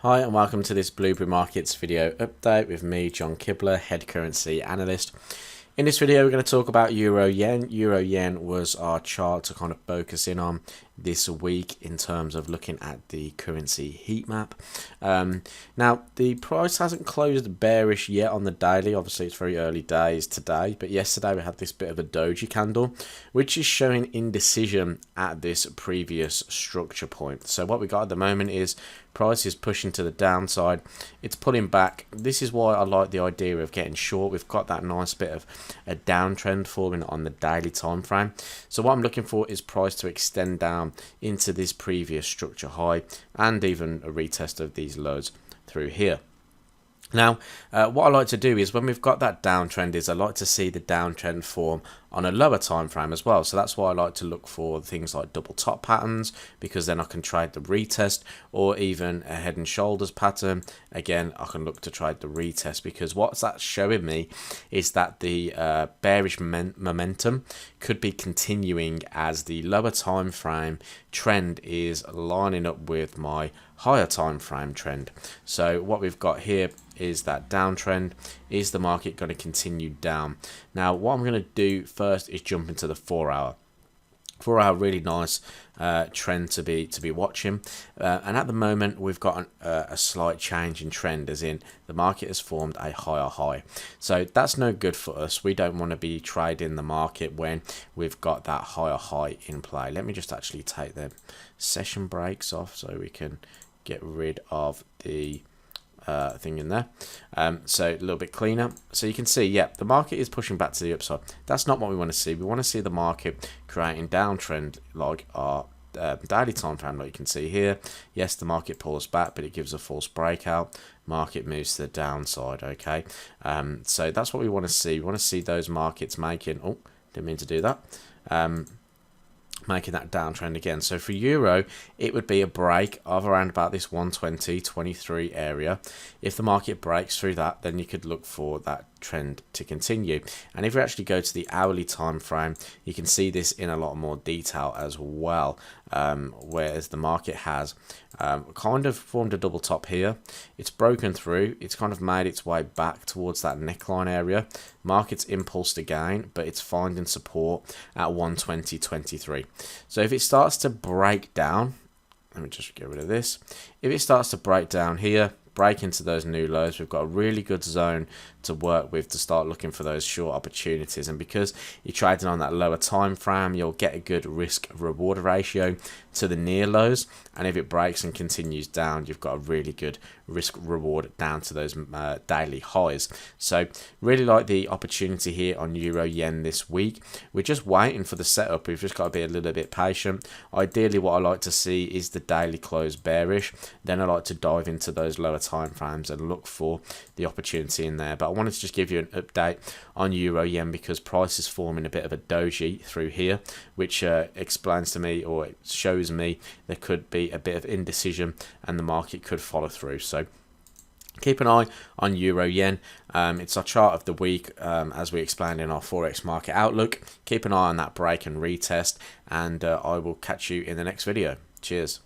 Hi and welcome to this Blueberry Markets video update with me, John Kibler, Head Currency Analyst. In this video we're going to talk about Euro Yen. Euro Yen was our chart to kind of focus in on this week in terms of looking at the currency heat map. Now the price hasn't closed bearish yet on the daily. Obviously it's very early days today, but yesterday we had this bit of a doji candle which is showing indecision at this previous structure point. So what we got at the moment is price is pushing to the downside, it's pulling back. This is why I like the idea of getting short. We've got that nice bit of a downtrend forming on the daily time frame. So what I'm looking for is price to extend down into this previous structure high and even a retest of these lows through here. Now, what I like to do is when we've got that downtrend is I like to see the downtrend form on a lower time frame as well. So that's why I like to look for things like double top patterns, because then I can trade the retest, or even a head and shoulders pattern. Again, I can look to trade the retest, because what's that showing me is that the bearish momentum could be continuing as the lower time frame trend is lining up with my higher time frame trend. So what we've got here is that downtrend. Is the market going to continue down? Now what I'm going to do first is jump into the 4 hour. 4 hour, really nice trend to be watching, and at the moment we've got a slight change in trend, as in the market has formed a higher high. So that's no good for us. We don't want to be trading the market when we've got that higher high in play. Let me just actually take the session breaks off so we can get rid of the thing in there, so a little bit cleaner. So you can see, yeah, the market is pushing back to the upside. That's not what we want to see. We want to see the market creating downtrend like our daily time frame, like you can see here. Yes, the market pulls back, but it gives a false breakout. Market moves to the downside. Okay, so that's what we want to see. We want to see those markets making, oh, didn't mean to do that, making that downtrend again. So for euro, it would be a break of around about this 120.23 area. If the market breaks through that, then you could look for that trend to continue. And if we actually go to the hourly time frame, you can see this in a lot more detail as well, whereas the market has kind of formed a double top here. It's broken through, it's kind of made its way back towards that neckline area. Market's impulsed again, but it's finding support at 120.23. So if it starts to break down, let me just get rid of this. If it starts to break down here, break into those new lows, we've got a really good zone to work with to start looking for those short opportunities. And because you're trading on that lower time frame, you'll get a good risk reward ratio to the near lows, and if it breaks and continues down, you've got a really good risk reward down to those daily highs. So really like the opportunity here on euro yen this week. We're just waiting for the setup. We've just got to be a little bit patient. Ideally what I like to see is the daily close bearish, then I like to dive into those lower time frames and look for the opportunity in there. But I wanted to just give you an update on euro yen because price is forming a bit of a doji through here, which explains to me, or it shows me, there could be a bit of indecision and the market could follow through. So keep an eye on euro yen. It's our chart of the week, as we explained in our forex market outlook. Keep an eye on that break and retest, and I will catch you in the next video. Cheers.